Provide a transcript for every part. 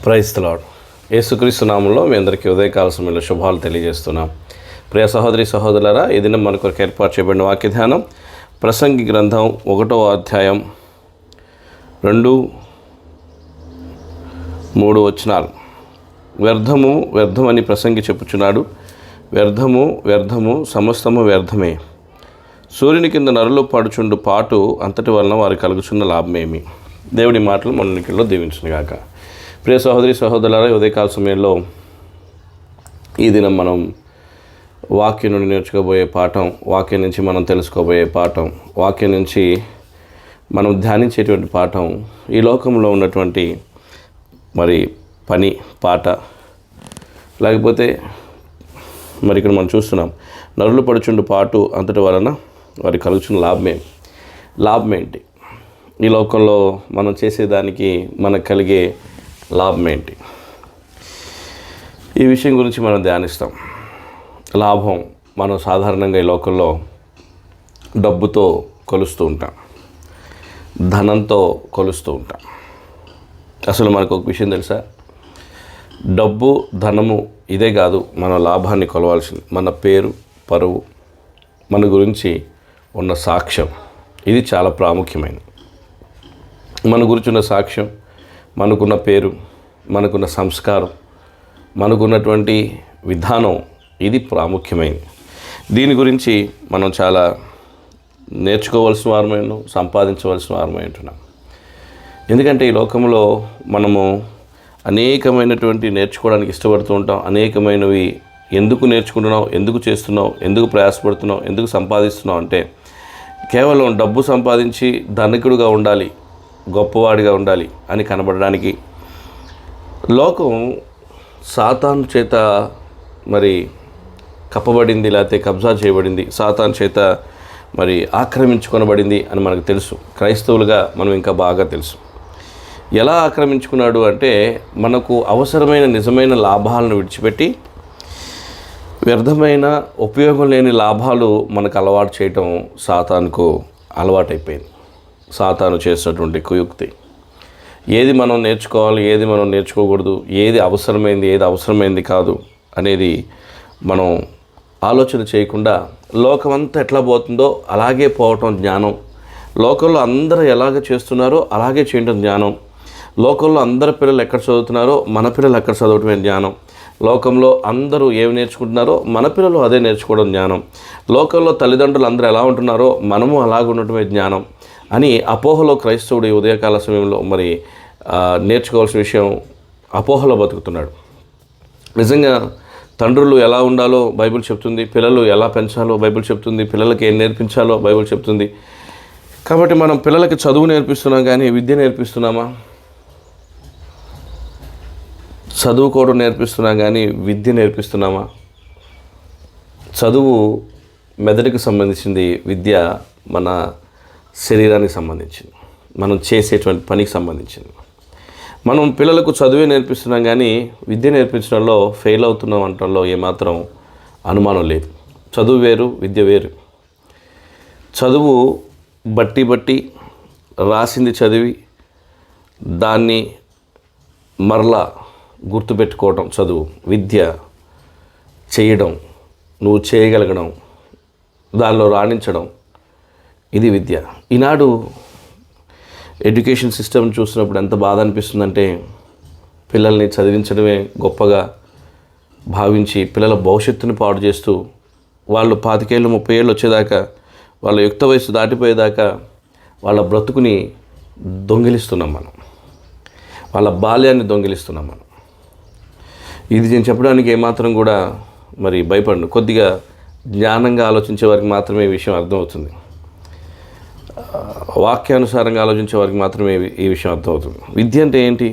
Praise the lord. యేసుక్రీస్తు నామములో మీ అందరికీ ఉదయకాల సమయంలో శుభాలు తెలియజేస్తున్నాం. ప్రియ సహోదరి సహోదరులారా, ఈ దినం మన కొరకు ఏర్పాటు చేయబడిన వాక్య ధ్యానం ప్రసంగి గ్రంథం 1వ అధ్యాయం 2-3 వచనాలు. వ్యర్థము వ్యర్థమని ప్రసంగి చెప్పుచున్నాడు. వ్యర్థము వ్యర్థము సమస్తము వ్యర్థమే. సూర్యుని కింద నరులు పడుచుండు పాటు అంతటి వలన వారు కలుగుచున్న లాభమేమి. దేవుడి మాటలు మనలో దీవించునుగాక. ప్రియ సహోదరి సహోదరులారా, ఉదయకాల సమయంలో ఈ దినం మనం వాక్యం నుండి నేర్చుకోబోయే పాఠం, వాక్యం నుంచి మనం తెలుసుకోబోయే పాఠం, వాక్యం నుంచి మనం ధ్యానించేటువంటి పాఠం, ఈ లోకంలో ఉన్నటువంటి మరి పని పాట, లేకపోతే మరి ఇక్కడ మనం చూస్తున్నాం నరులు పడుచుండు పాటు అంతటి వలన వారి కలుగుచున్న లాభమేంటి, ఈ లోకంలో మనం చేసేదానికి మనకు కలిగే లాభం ఏంటి, ఈ విషయం గురించి మనం ధ్యానిస్తాం. లాభం మనం సాధారణంగా ఈ లోకంలో డబ్బుతో కొలుస్తూ ఉంటాం, ధనంతో కొలుస్తూ ఉంటాం. అసలు మనకు ఒక విషయం తెలుసా? డబ్బు ధనము ఇదే కాదు మన లాభాన్ని కొలవాల్సింది. మన పేరు, పరువు, మన గురించి ఉన్న సాక్ష్యం, ఇది చాలా ప్రాముఖ్యమైనది. మన గురించి ఉన్న సాక్ష్యం, మనకున్న పేరు, మనకున్న సంస్కారం, మనకున్నటువంటి విధానం, ఇది ప్రాముఖ్యమైనది. దీని గురించి మనం చాలా నేర్చుకోవాల్సిన వారమై ఉన్నాం, సంపాదించవలసిన వారమై ఉంటున్నాం. ఎందుకంటే ఈ లోకంలో మనము అనేకమైనటువంటి నేర్చుకోవడానికి ఇష్టపడుతూ ఉంటాం. అనేకమైనవి ఎందుకు నేర్చుకుంటున్నావు, ఎందుకు చేస్తున్నావు, ఎందుకు ప్రయాసపడుతున్నావు, ఎందుకు సంపాదిస్తున్నావు అంటే కేవలం డబ్బు సంపాదించి ధనికుడుగా ఉండాలి, గొప్పవాడిగా ఉండాలి అని కనబడడానికి. లోకం సాతాను చేత మరి కప్పబడింది, లేకపోతే కబ్జా చేయబడింది, సాతాను చేత మరి ఆక్రమించుకొనబడింది అని మనకు తెలుసు. క్రైస్తవులుగా మనం ఇంకా బాగా తెలుసు. ఎలా ఆక్రమించుకున్నాడు అంటే, మనకు అవసరమైన నిజమైన లాభాలను విడిచిపెట్టి వ్యర్థమైన ఉపయోగం లేని లాభాలు మనకు అలవాటు చేయటం సాతానుకు అలవాటైపోయింది. సాతాను చేసినటువంటి కుయుక్తి. ఏది మనం నేర్చుకోవాలి, ఏది మనం నేర్చుకోకూడదు, ఏది అవసరమైంది, ఏది అవసరమైంది కాదు అనేది మనం ఆలోచన చేయకుండా లోకమంతా ఎట్లా పోతుందో అలాగే పోవటం జ్ఞానం. లోకంలో అందరూ ఎలాగ చేస్తున్నారో అలాగే చేయటం జ్ఞానం. లోకంలో అందరి పిల్లలు ఎక్కడ చదువుతున్నారో మన పిల్లలు ఎక్కడ చదవటమే జ్ఞానం. లోకంలో అందరూ ఏమి నేర్చుకుంటున్నారో మన పిల్లలు అదే నేర్చుకోవడం జ్ఞానం. లోకంలో తల్లిదండ్రులు అందరూ ఎలా ఉంటున్నారో మనము అలాగ ఉండటమే జ్ఞానం అని అపోహలో క్రైస్తవుడు ఈ ఉదయకాల సమయంలో మరి నేర్చుకోవాల్సిన విషయం అపోహలో బతుకుతున్నాడు. నిజంగా తండ్రులు ఎలా ఉండాలో బైబిల్ చెప్తుంది, పిల్లలు ఎలా పెంచాలో బైబిల్ చెప్తుంది, పిల్లలకి ఏం నేర్పించాలో బైబిల్ చెప్తుంది. కాబట్టి మనం పిల్లలకి చదువు నేర్పిస్తున్నాం కానీ విద్య నేర్పిస్తున్నామా? చదువుకోవడం నేర్పిస్తున్నాం కానీ విద్య నేర్పిస్తున్నామా? చదువు మెదడుకి సంబంధించింది, విద్య మన శరీరానికి సంబంధించింది, మనం చేసేటువంటి పనికి సంబంధించింది. మనం పిల్లలకు చదువే నేర్పిస్తున్నాం కానీ విద్య నేర్పించడంలో ఫెయిల్ అవుతున్నాం అనటంలో ఏమాత్రం అనుమానం లేదు. చదువు వేరు, విద్య వేరు. చదువు బట్టి రాసింది చదివి దాన్ని మరలా గుర్తుపెట్టుకోవటం చదువు. విద్య చేయడం, నువ్వు చేయగలగడం, దానిలో రాణించడం, ఇది విద్య. ఈనాడు ఎడ్యుకేషన్ సిస్టమ్ చూసినప్పుడు ఎంత బాధ అనిపిస్తుందంటే, పిల్లల్ని చదివించడమే గొప్పగా భావించి పిల్లల భవిష్యత్తుని పాడు చేస్తూ వాళ్ళు 25 ఏళ్ళు 30 ఏళ్ళు వచ్చేదాకా, వాళ్ళ యుక్త వయసు దాటిపోయేదాకా వాళ్ళ బ్రతుకుని దొంగిలిస్తున్నాం మనం, వాళ్ళ బాల్యాన్ని దొంగిలిస్తున్నాం మనం. ఇది నేను చెప్పడానికి ఏమాత్రం కూడా మరి భయపడను. కొద్దిగా జ్ఞానంగా ఆలోచించే వారికి మాత్రమే ఈ విషయం అర్థమవుతుంది. వాక్యానుసారంగా ఆలోచించే వారికి మాత్రమే ఈ విషయం అర్థమవుతుంది. విద్య అంటే ఏంటి?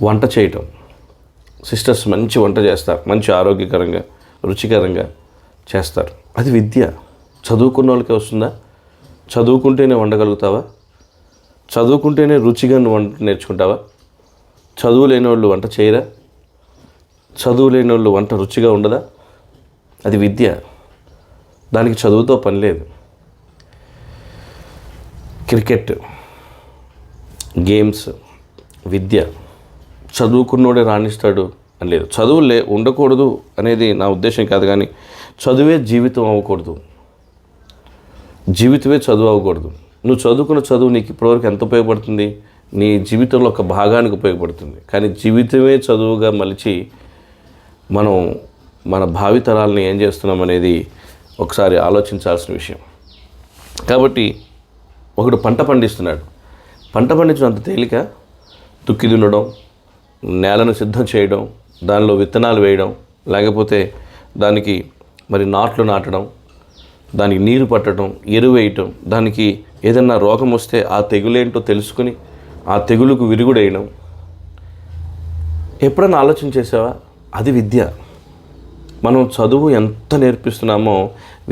వంట చేయటం. సిస్టర్స్ మంచి వంట చేస్తారు, మంచి ఆరోగ్యకరంగా రుచికరంగా చేస్తారు, అది విద్య. చదువుకున్న వాళ్ళకి వస్తుందా? చదువుకుంటేనే వండగలుగుతావా? చదువుకుంటేనే రుచిగా నువ్వు వంట నేర్చుకుంటావా? చదువు లేని వాళ్ళు వంట చేయరా? చదువు లేని వాళ్ళు వంట రుచిగా ఉండదా? అది విద్య. దానికి చదువుతో పని లేదు. క్రికెట్, గేమ్స్, విద్య చదువుకున్నోడే రాణిస్తాడు అని లేదు. చదువు ఉండకూడదు అనేది నా ఉద్దేశం కాదు, కానీ చదువే జీవితం అవ్వకూడదు. జీవితమే చదువు అవ్వకూడదు. నువ్వు చదువుకున్న చదువు నీకు ఇప్పటివరకు ఎంత ఉపయోగపడుతుంది? నీ జీవితంలో ఒక భాగానికి ఉపయోగపడుతుంది. కానీ జీవితమే చదువుగా మలిచి మనం మన భావితరాలని ఏం చేస్తున్నాం అనేది ఒకసారి ఆలోచించాల్సిన విషయం. కాబట్టి ఒకడు పంట పండిస్తున్నాడు. పంట పండించడం అంత తేలిక? దుక్కి దున్నడం, నేలను సిద్ధం చేయడం, దానిలో విత్తనాలు వేయడం, లేకపోతే దానికి మరి నాట్లు నాటడం, దానికి నీరు పట్టడం, ఎరువు వేయటం, దానికి ఏదన్నా రోగం వస్తే ఆ తెగులేంటో తెలుసుకుని ఆ తెగులుకు విరుగుడేయడం, ఎప్పుడన్నా ఆలోచన చేసావా? అది విద్య. మనం చదువు ఎంత నేర్పిస్తున్నామో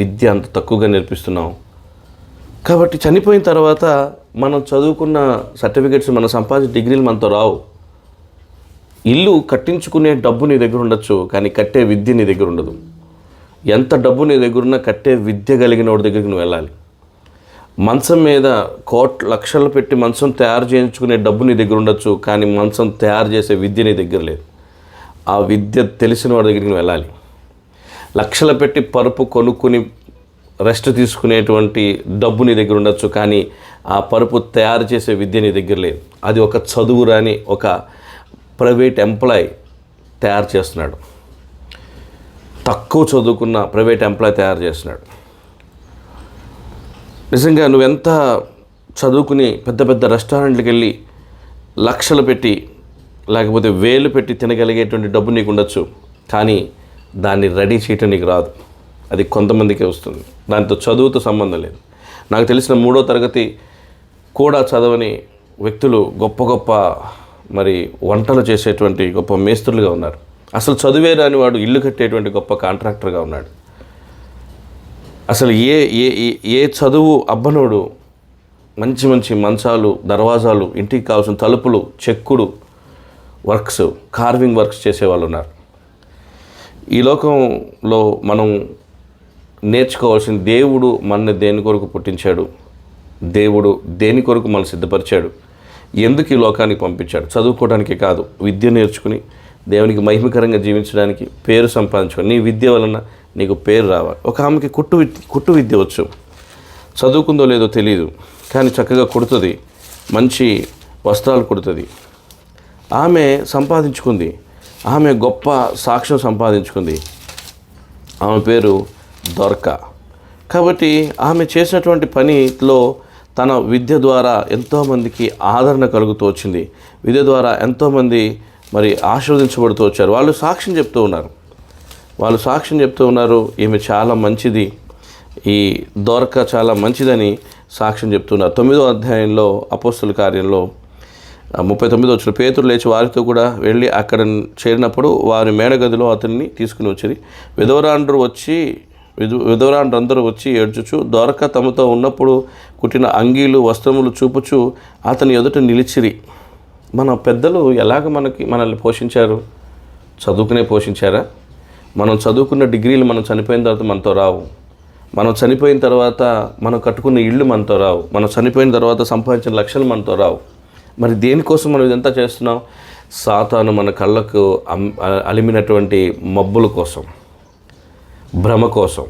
విద్య అంత తక్కువగా నేర్పిస్తున్నాం. కాబట్టి చనిపోయిన తర్వాత మనం చదువుకున్న సర్టిఫికెట్స్, మనం సంపాదించిన డిగ్రీలు మనతో రావు. ఇల్లు కట్టించుకునే డబ్బు నీ దగ్గర ఉండొచ్చు, కానీ కట్టే విద్య నీ దగ్గర ఉండదు. ఎంత డబ్బు నీ దగ్గర ఉన్నా కట్టే విద్య కలిగిన వాడి దగ్గరికి నువ్వు వెళ్ళాలి. మంచం మీద లక్షలు పెట్టి మంచం తయారు చేయించుకునే డబ్బు నీ దగ్గర ఉండొచ్చు, కానీ మంచం తయారు చేసే విద్య నీ దగ్గర లేదు. ఆ విద్య తెలిసిన వాడి దగ్గరికి నువ్వు వెళ్ళాలి. లక్షలు పెట్టి పరుపు కొనుక్కుని రెస్ట్ తీసుకునేటువంటి డబ్బు నీ దగ్గర ఉండొచ్చు, కానీ ఆ పరుపు తయారు చేసే విద్య నీ దగ్గర లేదు. అది ఒక చదువు రాని ఒక ప్రైవేట్ ఎంప్లాయ్ తయారు చేస్తున్నాడు. తక్కువ చదువుకున్న ప్రైవేట్ ఎంప్లాయ్ తయారు చేస్తున్నాడు. నిజంగా నువ్వెంత చదువుకుని పెద్ద పెద్ద రెస్టారెంట్లకు వెళ్ళి లక్షలు పెట్టి లేకపోతే వేలు పెట్టి తినగలిగేటువంటి డబ్బు నీకు ఉండొచ్చు, కానీ దాన్ని రెడీ చేయటం నీకు రాదు. అది కొంతమందికే వస్తుంది. దాంతో చదువుతో సంబంధం లేదు. నాకు తెలిసిన 3వ తరగతి కూడా చదవని వ్యక్తులు గొప్ప గొప్ప మరి వంటలు చేసేటువంటి గొప్ప మేస్త్రులుగా ఉన్నారు. అసలు చదువే రాని వాడు ఇల్లు కట్టేటువంటి గొప్ప కాంట్రాక్టర్గా ఉన్నాడు. అసలు ఏ చదువు అబ్బనోడు మంచి మంచి మంచాలు, దర్వాజాలు, ఇంటికి కావాల్సిన తలుపులు, చెక్కుడు వర్క్స్, కార్వింగ్ వర్క్స్ చేసేవాళ్ళు ఉన్నారు. ఈ లోకంలో మనం నేర్చుకోవాల్సిన, దేవుడు మనని దేని కొరకు పుట్టించాడు, దేవుడు దేని కొరకు మనం సిద్ధపరిచాడు, ఎందుకు ఈ లోకానికి పంపించాడు? చదువుకోవడానికి కాదు, విద్య నేర్చుకుని దేవునికి మహిమకరంగా జీవించడానికి, పేరు సంపాదించుకొని, నీ విద్య వలన నీకు పేరు రావాలి. ఒక ఆమెకి కుట్టు విద్య వచ్చు, చదువుకుందో లేదో తెలియదు, కానీ చక్కగా కుడుతుంది, మంచి వస్త్రాలు కుడుతుంది. ఆమె సంపాదించుకుంది, ఆమె గొప్ప సాక్ష్యం సంపాదించుకుంది. ఆమె పేరు దొరక. కాబట్టి ఆమె చేసినటువంటి పనిలో తన విద్య ద్వారా ఎంతోమందికి ఆదరణ కలుగుతూ వచ్చింది. విద్య ద్వారా ఎంతోమంది మరి ఆశీర్వదించబడుతూ వచ్చారు. వాళ్ళు సాక్ష్యం చెప్తూ ఉన్నారు, ఈమె చాలా మంచిది, ఈ దొరక చాలా మంచిదని సాక్ష్యం చెప్తున్నారు. 9వ అధ్యాయంలో అపోస్తలుల కార్యంలో 39వ వచనం, పేతురు లేచి వారితో కూడా వెళ్ళి అక్కడ చేరినప్పుడు వారి మేడగదిలో అతన్ని తీసుకుని వచ్చి విధవరాండ్రందరూ వచ్చి ఏడ్చుచు దొరక తమతో ఉన్నప్పుడు కుట్టిన అంగీలు, వస్త్రములు చూపుచు అతని ఎదుట నిలిచిరి. మన పెద్దలు ఎలాగ మనల్ని పోషించారు? చదువుకునే పోషించారా? మనం చదువుకున్న డిగ్రీలు మనం చనిపోయిన తర్వాత మనతో రావు. మనం చనిపోయిన తర్వాత మనం కట్టుకున్న ఇళ్ళు మనతో రావు. మనం చనిపోయిన తర్వాత సంపాదించిన లక్షలు మనతో రావు. మరి దేనికోసం మనం ఇదంతా చేస్తున్నాం? సాతాను మన కళ్ళకు అలిమినటువంటి మబ్బుల కోసం, భ్రమ కోసం,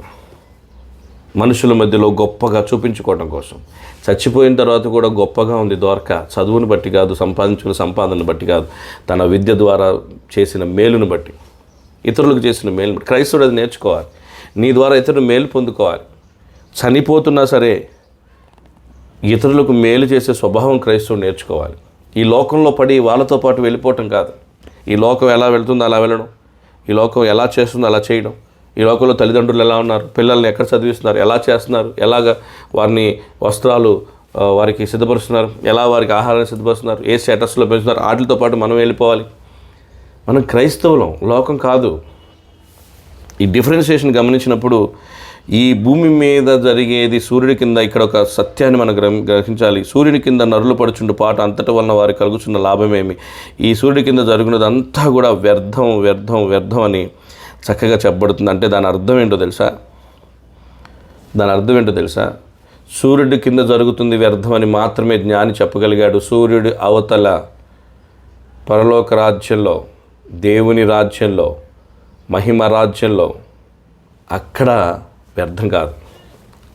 మనుషుల మధ్యలో గొప్పగా చూపించుకోవడం కోసం. చచ్చిపోయిన తర్వాత కూడా గొప్పగా ఉంది దొరక, చదువుని బట్టి కాదు, సంపాదించుకున్న సంపాదనను బట్టి కాదు, తన విద్య ద్వారా చేసిన మేలును బట్టి, ఇతరులకు చేసిన మేలు బట్టి. క్రైస్తవుడు అది నేర్చుకోవాలి. నీ ద్వారా ఇతరులు మేలు పొందుకోవాలి. చనిపోతున్నా సరే ఇతరులకు మేలు చేసే స్వభావం క్రైస్తవుడు నేర్చుకోవాలి. ఈ లోకంలో పడి వాళ్ళతో పాటు వెళ్ళిపోవటం కాదు. ఈ లోకం ఎలా వెళ్తుందో అలా వెళ్ళడం, ఈ లోకం ఎలా చేస్తుందో అలా చేయడం. ఈ లోకంలో తల్లిదండ్రులు ఎలా ఉన్నారు, పిల్లల్ని ఎక్కడ చదివిస్తున్నారు, ఎలా చేస్తున్నారు, ఎలాగ వారిని వస్త్రాలు వారికి సిద్ధపరుస్తున్నారు, ఎలా వారికి ఆహారాన్ని సిద్ధపరుస్తున్నారు, ఏ స్టేటస్లో పెంచుతున్నారు, వాటితో పాటు మనం వెళ్ళిపోవాలి. మనం క్రైస్తవులం, లోకం కాదు. ఈ డిఫరెన్షియేషన్ గమనించినప్పుడు ఈ భూమి మీద జరిగేది సూర్యుడి కింద, ఇక్కడ ఒక సత్యాన్ని మనం గ్రహించాలి. సూర్యుని కింద నరులు పడుచుండు పాట అంతటి వలన వారికి కలుగుతున్న లాభమేమి? ఈ సూర్యుడి కింద జరుగుతున్నదంతా కూడా వ్యర్థం వ్యర్థం వ్యర్థం అని చక్కగా చెప్పబడుతుంది. అంటే దాని అర్థం ఏంటో తెలుసా? సూర్యుడి కింద జరుగుతుంది వ్యర్థం అని మాత్రమే జ్ఞాని చెప్పగలిగాడు. సూర్యుడి అవతల పరలోక రాజ్యంలో, దేవుని రాజ్యంలో, మహిమ రాజ్యంలో అక్కడ వ్యర్థం కాదు.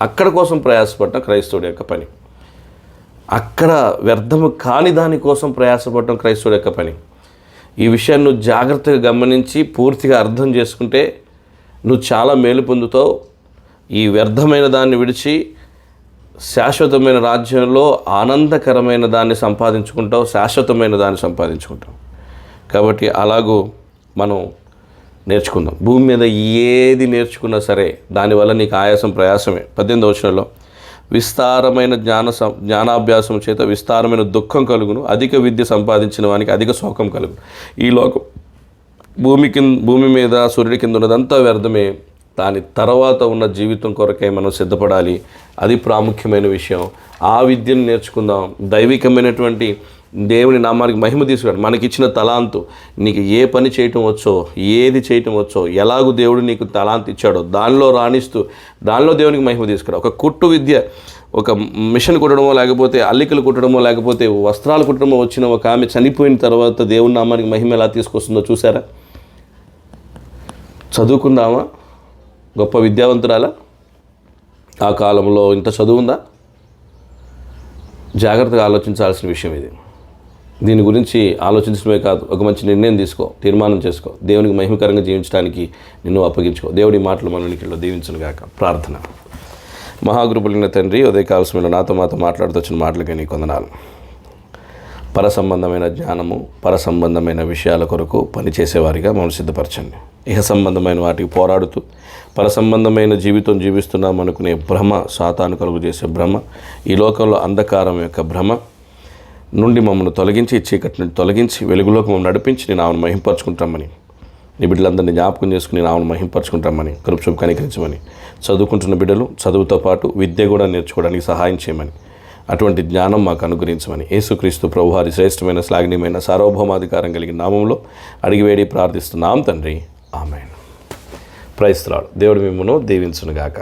అక్కడ కోసం ప్రయాసపడటం క్రైస్తవుడి యొక్క పని. అక్కడ వ్యర్థము కాని దానికోసం ప్రయాసపడటం క్రైస్తవుడి యొక్క పని. ఈ విషయాన్ని నువ్వు జాగ్రత్తగా గమనించి పూర్తిగా అర్థం చేసుకుంటే నువ్వు చాలా మేలు పొందుతావు. ఈ వ్యర్థమైన దాన్ని విడిచి శాశ్వతమైన రాజ్యంలో ఆనందకరమైన దాన్ని సంపాదించుకుంటావు, శాశ్వతమైన దాన్ని సంపాదించుకుంటావు. కాబట్టి అలాగూ మనం నేర్చుకుందాం. భూమి మీద ఏది నేర్చుకున్నా సరే దానివల్ల నీకు ఆయాసం ప్రయాసమే. 18వ వచనంలో విస్తారమైన జ్ఞానాభ్యాసం చేత విస్తారమైన దుఃఖం కలుగును, అధిక విద్య సంపాదించిన వానికి అధిక శోకం కలుగును. ఈ లోకం భూమి మీద సూర్యుడి కింద ఉన్నదంతా వ్యర్థమే. దాని తర్వాత ఉన్న జీవితం కొరకై మనం సిద్ధపడాలి. అది ప్రాముఖ్యమైన విషయం. ఆ విద్యను నేర్చుకుందాం. దైవికమైనటువంటి దేవుని నామానికి మహిమ తీసుకురాడు. మనకిచ్చిన తలాంతు, నీకు ఏ పని చేయటం వచ్చో, ఏది చేయటం వచ్చో, ఎలాగూ దేవుడు నీకు తలాంతు ఇచ్చాడో దానిలో రాణిస్తూ దానిలో దేవునికి మహిమ తీసుకురా. ఒక కుట్టు విద్య, ఒక మిషన్ కుట్టడమో, లేకపోతే అల్లికలు కుట్టడమో, లేకపోతే వస్త్రాలు కుట్టడమో వచ్చిన ఒక ఆమె చనిపోయిన తర్వాత దేవుని నామానికి మహిమ ఎలా తీసుకొస్తుందో చూసారా? చదువుకుందామా? గొప్ప విద్యావంతురాలా? ఆ కాలంలో ఇంత చదువు ఉందా? జాగ్రత్తగా ఆలోచించాల్సిన విషయం ఇది. దీని గురించి ఆలోచించడమే కాదు, ఒక మంచి నిర్ణయం తీసుకో, తీర్మానం చేసుకో, దేవునికి మహిమకరంగా జీవించడానికి నిన్ను అప్పగించుకో. దేవుడి మాటలు మనలో దీవించునుగాక. ప్రార్థన. మహాగృపులైన తండ్రి, ఉదయకాల సమయంలో నాతో మాట్లాడుతూ వచ్చిన మాటలకి నీ కొందనాలు. పర సంబంధమైన జ్ఞానము, పర సంబంధమైన విషయాల కొరకు పనిచేసేవారిగా మమ్మల్ని సిద్ధపరచండి. ఇహ సంబంధమైన వాటికి పోరాడుతూ పర సంబంధమైన జీవితం జీవిస్తున్నాం అనుకునే భ్రమ, సాతాను కలుగు చేసే భ్రమ, ఈ లోకంలో అంధకారం యొక్క భ్రమ నుండి మమ్మల్ని తొలగించి, చీకటి నుండి తొలగించి వెలుగులోకి మమ్మల్ని నడిపించి నీ నామను మహింపరచుకుంటామని, నీ బిడ్డలందరినీ జ్ఞాపకం చేసుకుని నామను మహింపరచుకుంటామని, కృప కనికరించమని, చదువుకుంటున్న బిడ్డలు చదువుతో పాటు విద్య కూడా నేర్చుకోవడానికి సహాయం చేయమని, అటువంటి జ్ఞానం మాకు అనుగ్రహించమని యేసుక్రీస్తు ప్రభువారి శ్రేష్టమైన శ్లాఘనీయమైన సార్వభౌమాధికారం కలిగిన నామంలో అడిగివేడి ప్రార్థిస్తున్నాం తండ్రి. ఆమేన్. Praise the Lord. దేవుడు మిమ్మును దీవించునుగాక.